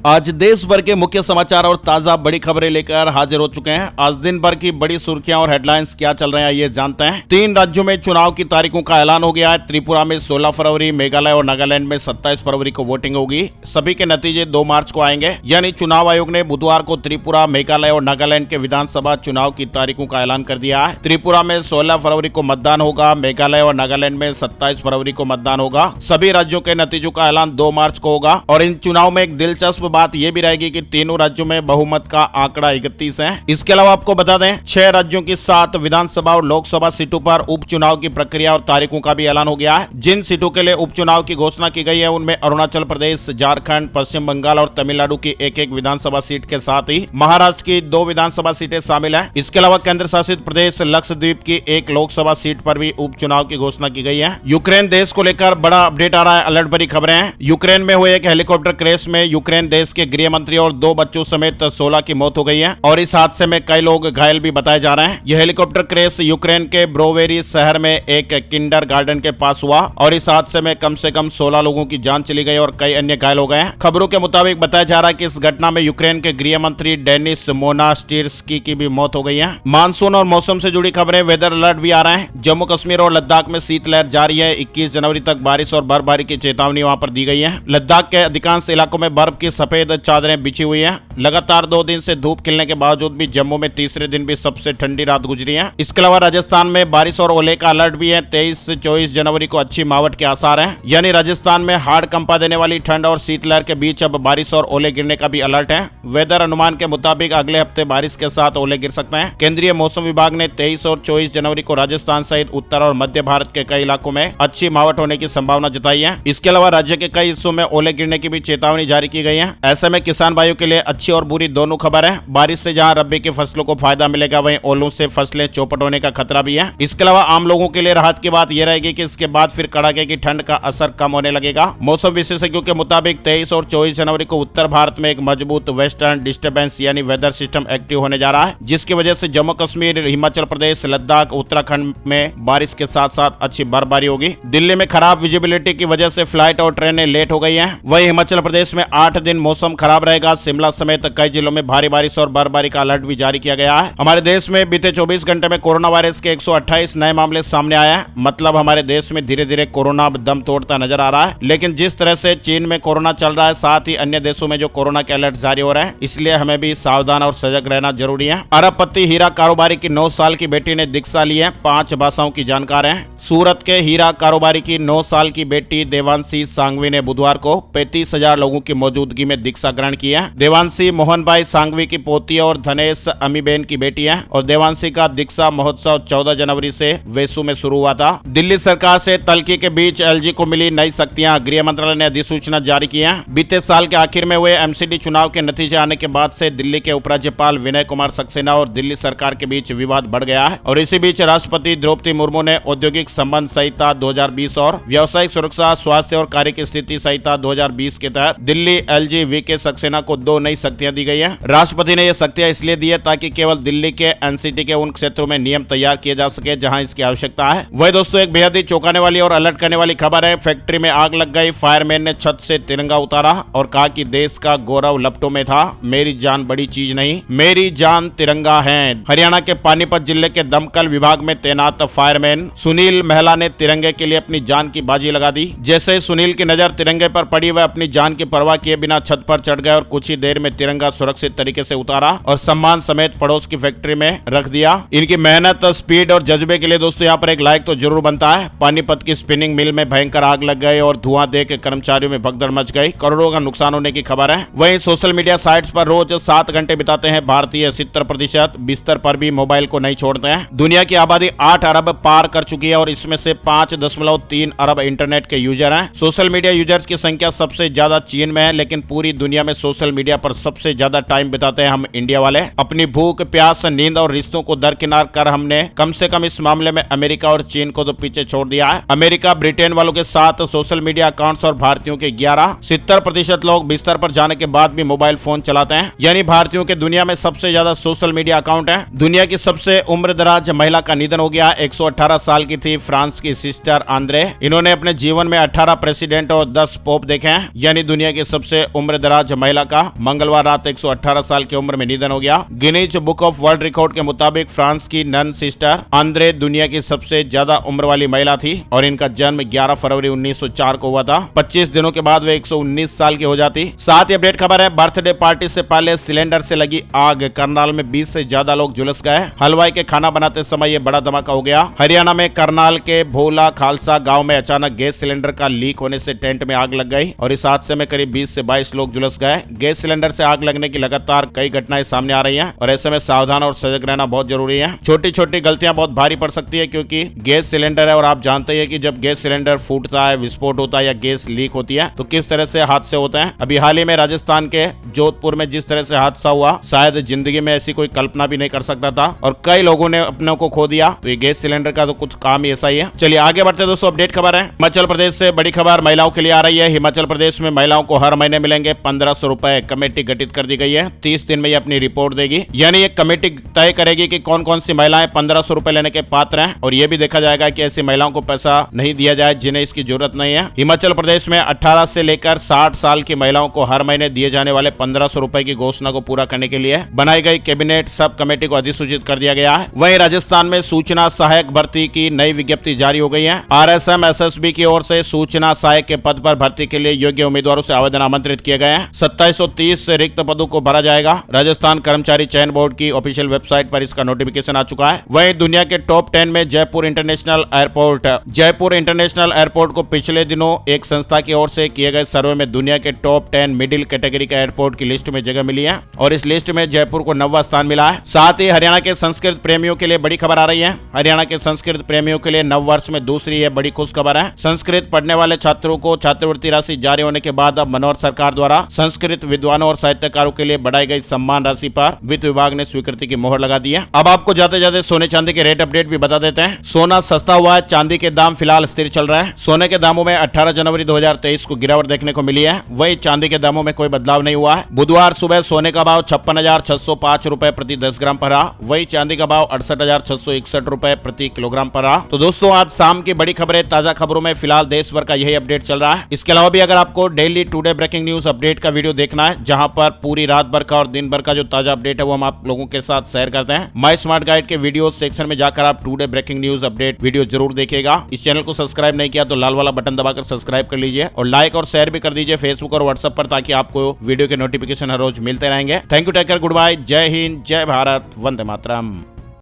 आज देश भर के मुख्य समाचार और ताजा बड़ी खबरें लेकर हाजिर हो चुके हैं। आज दिन भर की बड़ी सुर्खियां और हेडलाइंस क्या चल रहे हैं ये जानते हैं। 3 राज्यों में चुनाव की तारीखों का ऐलान हो गया है। त्रिपुरा में 16 फरवरी, मेघालय और नागालैंड में 27 फरवरी को वोटिंग होगी। सभी के नतीजे 2 मार्च को आएंगे। यानी चुनाव आयोग ने बुधवार को त्रिपुरा, मेघालय और नागालैंड के विधानसभा चुनाव की तारीखों का ऐलान कर दिया है। त्रिपुरा में 16 फरवरी को मतदान होगा, मेघालय और नागालैंड में 27 फरवरी को मतदान होगा। सभी राज्यों के नतीजों का ऐलान 2 मार्च को होगा। और इन चुनाव में एक दिलचस्प बात यह भी रहेगी कि तीनों राज्यों में बहुमत का आंकड़ा 31 है। इसके अलावा आपको बता दें 6 राज्यों की 7 विधानसभा और लोकसभा सीटों पर उपचुनाव की प्रक्रिया और तारीखों का भी ऐलान हो गया है। जिन सीटों के लिए उपचुनाव की घोषणा की गई है उनमें अरुणाचल प्रदेश, झारखंड, पश्चिम बंगाल और तमिलनाडु की एक विधानसभा सीट के साथ ही महाराष्ट्र की 2 विधानसभा सीटें शामिल है। इसके अलावा केंद्र शासित प्रदेश लक्षद्वीप की 1 लोकसभा सीट पर भी उपचुनाव की घोषणा की गई है। यूक्रेन देश को लेकर बड़ा अपडेट आ रहा है, अलर्ट भरी खबरें हैं। यूक्रेन में हुए एक हेलीकॉप्टर क्रैश में यूक्रेन देश के गृह मंत्री और 2 बच्चों समेत 16 की मौत हो गई है और इस हादसे में कई लोग घायल भी बताए जा रहे हैं। यह हेलीकॉप्टर क्रैश यूक्रेन के ब्रोवेरी शहर में एक किंडर गार्डन के पास हुआ और इस हादसे में कम से कम 16 लोगों की जान चली गई और कई अन्य घायल हो गए हैं। खबरों के मुताबिक बताया जा रहा है कि इस घटना में यूक्रेन के गृह मंत्री डेनिस मोनास्टिर्स्की की भी मौत हो गई है। मानसून और मौसम से जुड़ी खबरें, वेदर अलर्ट भी आ रहे हैं। जम्मू कश्मीर और लद्दाख में शीतलहर जारी है। 21 जनवरी तक बारिश और बर्फबारी की चेतावनी वहां पर दी गई है। लद्दाख के अधिकांश इलाकों में बर्फ की सफेद चादरें बिछी हुई है। लगातार 2 दिन से धूप खिलने के बावजूद भी जम्मू में तीसरे दिन भी सबसे ठंडी रात गुजरी है। इसके अलावा राजस्थान में बारिश और ओले का अलर्ट भी है। 23 से 24 जनवरी को अच्छी मावट के आसार हैं। यानी राजस्थान में हाड़ कंपा देने वाली ठंड और शीतलहर के बीच अब बारिश और ओले गिरने का भी अलर्ट है। वेदर अनुमान के मुताबिक अगले हफ्ते बारिश के साथ ओले गिर सकते हैं। केंद्रीय मौसम विभाग ने 23 और 24 जनवरी को राजस्थान सहित उत्तर और मध्य भारत के कई इलाकों में अच्छी मावट होने की संभावना जताई है। इसके अलावा राज्य के कई हिस्सों में ओले गिरने की भी चेतावनी जारी की गई है। ऐसे में किसान भाइयों के लिए अच्छी और बुरी दोनों खबर है। बारिश से जहां रबी की फसलों को फायदा मिलेगा वहीं ओलों से फसलें चौपट होने का खतरा भी है। इसके अलावा आम लोगों के लिए राहत की बात यह रहेगी कि इसके बाद फिर कड़ाके की ठंड का असर कम होने लगेगा। मौसम विशेषज्ञों के मुताबिक 23 और 24 जनवरी को उत्तर भारत में एक मजबूत वेस्टर्न डिस्टर्बेंस यानी वेदर सिस्टम एक्टिव होने जा रहा है, जिसकी वजह से जम्मू कश्मीर, हिमाचल प्रदेश, लद्दाख, उत्तराखंड में बारिश के साथ साथ अच्छी बर्फबारी होगी। दिल्ली में खराब विजिबिलिटी की वजह से फ्लाइट और ट्रेनें लेट हो गई है। वहीं हिमाचल प्रदेश में 8 दिन मौसम खराब रहेगा। शिमला समेत कई जिलों में भारी बारिश और बर्फबारी का अलर्ट भी जारी किया गया है। हमारे देश में बीते 24 घंटे में कोरोना वायरस के 128 नए मामले सामने आए हैं। मतलब हमारे देश में धीरे धीरे कोरोना दम तोड़ता नजर आ रहा है। लेकिन जिस तरह से चीन में कोरोना चल रहा है, साथ ही अन्य देशों में जो कोरोना के अलर्ट जारी हो रहे हैं, इसलिए हमें भी सावधान और सजग रहना जरूरी है। अरबपति हीरा कारोबारी की 9 साल की बेटी ने दीक्षा ली है। 5 भाषाओं की जानकार है। सूरत के हीरा कारोबारी की 9 साल की बेटी देवांशी सांघवी ने बुधवार को 35,000 लोगों की मौजूदगी में दीक्षा ग्रहण की है। देवांशी मोहन भाई सांघवी की पोती और धनेश अमीबेन की बेटी है और देवांशी का दीक्षा महोत्सव 14 जनवरी से वेसु में शुरू हुआ था। दिल्ली सरकार से तल्खी के बीच एलजी को मिली नई शक्तियां, गृह मंत्रालय ने अधिसूचना जारी की है। बीते साल के आखिर में हुए एमसीडी चुनाव के नतीजे आने के बाद से दिल्ली के उपराज्यपाल विनय कुमार सक्सेना और दिल्ली सरकार के बीच विवाद बढ़ गया है और इसी बीच राष्ट्रपति द्रौपदी मुर्मू ने औद्योगिक संबंध संहिता 2020 और व्यावसायिक सुरक्षा, स्वास्थ्य और कार्य की स्थिति संहिता 2020 के तहत दिल्ली एलजी वीके सक्सेना को 2 नई शक्तियां दी गई है। राष्ट्रपति ने यह शक्तियां इसलिए दी है ताकि केवल दिल्ली के एनसीटी के उन क्षेत्रों में नियम तैयार किए जा सके जहां इसकी आवश्यकता है। वही दोस्तों एक बेहद ही चौंकाने वाली और अलर्ट करने वाली खबर है। फैक्ट्री में आग लग गई। फायरमैन ने छत से तिरंगा उतारा और कहा कि देश का गौरव लपटों में था, मेरी जान बड़ी चीज नहीं, मेरी जान तिरंगा है। हरियाणा के पानीपत जिले के दमकल विभाग में तैनात फायरमैन सुनील महला ने तिरंगे के लिए अपनी जान की बाजी लगा दी। जैसे सुनील की नजर तिरंगे पर पड़ी, वह अपनी जान की परवाह किए बिना छत पर चढ़ गए और कुछ ही देर में तिरंगा सुरक्षित तरीके से उतारा और सम्मान समेत पड़ोस की फैक्ट्री में रख दिया। इनकी मेहनत, स्पीड और जज्बे के लिए दोस्तों यहाँ पर एक लाइक तो जरूर बनता है। पानीपत की स्पिनिंग मिल में भयंकर आग लग गई और धुआं देख कर्मचारियों में भगदड़ मच गई। करोड़ों का नुकसान होने की खबर है। वहीं सोशल मीडिया साइट्स पर रोज 7 घंटे बिताते हैं भारतीय। 70% बिस्तर पर भी मोबाइल को नहीं छोड़ते हैं। दुनिया की आबादी 8 अरब पार कर चुकी है और इसमें से 5.3 अरब इंटरनेट के यूजर हैं। सोशल मीडिया यूजर्स की संख्या सबसे ज्यादा चीन में है, लेकिन पूरी दुनिया में सोशल मीडिया पर सबसे ज्यादा टाइम बिताते हैं हम इंडिया वाले। अपनी भूख, प्यास, नींद और रिश्तों को दरकिनार कर हमने कम से कम इस मामले में अमेरिका और चीन को तो पीछे छोड़ दिया है। अमेरिका, ब्रिटेन वालों के 7 सोशल मीडिया अकाउंट्स और भारतीयों के 11। 70% लोग बिस्तर पर जाने के बाद भी मोबाइल फोन चलाते हैं। यानी भारतीयों के दुनिया में सबसे ज्यादा सोशल मीडिया अकाउंट है। दुनिया की सबसे उम्रदराज महिला का निधन हो गया। 118 साल की थी फ्रांस की सिस्टर आंद्रे। इन्होंने अपने जीवन में 18 प्रेसिडेंट और 10 पोप देखे हैं। यानी दुनिया की सबसे उम्र दराज महिला का मंगलवार रात 118 साल की उम्र में निधन हो गया। Guinness book of world record के मुताबिक फ्रांस की नन सिस्टर आंद्रे दुनिया की सबसे ज्यादा उम्र वाली महिला थी और इनका जन्म 11 फरवरी 1904 को हुआ था। 25 दिनों के बाद वे 119 साल की हो जाती। साथ ही अपडेट खबर है, बर्थडे पार्टी से पहले सिलेंडर से लगी आग, करनाल में 20 से ज्यादा लोग झुलस गए। हलवाई के खाना बनाते समय ये बड़ा धमाका हो गया। हरियाणा में करनाल के भोला खालसा गांव में अचानक गैस सिलेंडर का लीक होने से टेंट में आग लग गई और इस हादसे में करीब 20 से 22 लोग झुलस गए। गैस सिलेंडर से आग लगने की लगातार कई घटनाएं सामने आ रही हैं और ऐसे में सावधान और सजग रहना बहुत जरूरी है। छोटी छोटी गलतियां बहुत भारी पड़ सकती है क्योंकि गैस सिलेंडर है और आप जानते हैं कि जब गैस सिलेंडर फूटता है, विस्फोट होता है या गैस लीक होती है तो किस तरह से हादसे होते हैं। अभी हाल ही में राजस्थान के जोधपुर में जिस तरह से हादसा हुआ, शायद जिंदगी में ऐसी कोई कल्पना भी नहीं कर सकता था और कई लोगों ने अपने को खो दिया। तो ये गैस सिलेंडर का तो कुछ काम ही ऐसा ही है। चलिए आगे बढ़ते दोस्तों, अपडेट खबर है। हिमाचल प्रदेश से बड़ी खबर महिलाओं के लिए आ रही है। हिमाचल प्रदेश में महिलाओं को हर महीने मिलेंगे 1500 रुपए। कमेटी गठित कर दी गई है। 30 दिन में ये अपनी रिपोर्ट देगी, यानी एक कमेटी तय करेगी कि कौन कौन सी महिलाएं 1500 रुपए लेने के पात्र हैं और ये भी देखा जाएगा कि ऐसी महिलाओं को पैसा नहीं दिया जाए जिन्हें इसकी जरूरत नहीं है। हिमाचल प्रदेश में 18 से लेकर 60 साल की महिलाओं को हर महीने दिए जाने वाले 1500 रुपए की घोषणा को पूरा करने के लिए बनाई गई कैबिनेट सब कमेटी को अधिसूचित कर दिया गया है। वहीं राजस्थान में सूचना सहायक भर्ती की नई विज्ञप्ति जारी हो गई है। RSM SSB की ओर से सूचना सहायक के पद पर भर्ती के लिए योग्य उम्मीदवारों से आवेदन आमंत्रित किए गए हैं। 2730 रिक्त पदों को भरा जाएगा। राजस्थान कर्मचारी चयन बोर्ड की ऑफिशियल वेबसाइट पर इसका नोटिफिकेशन आ चुका है। वहीं दुनिया के टॉप 10 में जयपुर इंटरनेशनल एयरपोर्ट को पिछले दिनों एक संस्था की ओर से किए गए सर्वे में दुनिया के टॉप 10 मिडिल कैटेगरी के एयरपोर्ट की लिस्ट में जगह मिली है और इस लिस्ट में जयपुर को 9वां स्थान मिला है। साथ ही हरियाणा के संस्कृत प्रेमियों के लिए बड़ी खबर आ रही है। हरियाणा के संस्कृत प्रेमियों के लिए नव वर्ष में दूसरी ये बड़ी खुश खबर है। संस्कृत पढ़ने वाले छात्रों को छात्रवृत्ति राशि जारी होने के बाद अब मनोहर सरकार द्वारा संस्कृत विद्वानों और साहित्यकारों के लिए बढ़ाई गई सम्मान राशि पर वित्त विभाग ने स्वीकृति की मोहर लगा दी है। अब आपको जाते जाते सोने चांदी के रेट अपडेट भी बता देते हैं। सोना सस्ता हुआ है, चांदी के दाम फिलहाल स्थिर चल रहा है। सोने के दामों में 18 जनवरी 2023 को गिरावट देखने को मिली है। वहीं चांदी के दामों में कोई बदलाव नहीं हुआ है। बुधवार सुबह सोने का भाव 56,605 रुपए प्रति 10 ग्राम पर रहा। वहीं चांदी का भाव 68,661 रुपए प्रति किलोग्राम पर रहा। तो दोस्तों आज शाम की बड़ी खबरें, ताजा खबरों में फिलहाल देश भर का यही अपडेट चल रहा है। इसके अलावा भी अगर आपको daily today breaking news update का वीडियो देखना है जहां पर पूरी रात भर का और दिन भर का जो ताजा अपडेट है वो हम आप लोगों के साथ शेयर करते हैं, माय स्मार्ट गाइड के वीडियो सेक्शन में जाकर आप today breaking news update video जरूर देखिएगा। इस चैनल को सब्सक्राइब नहीं किया तो लाल वाला बटन दबाकर सब्सक्राइब कर लीजिए और लाइक और शेयर भी कर दीजिए फेसबुक और व्हाट्सएप पर ताकि आपको वीडियो के नोटिफिकेशन हर रोज मिलते रहेंगे। Thank you, take care, good bye, जय हिंद, जय भारत, वंदे मातरम।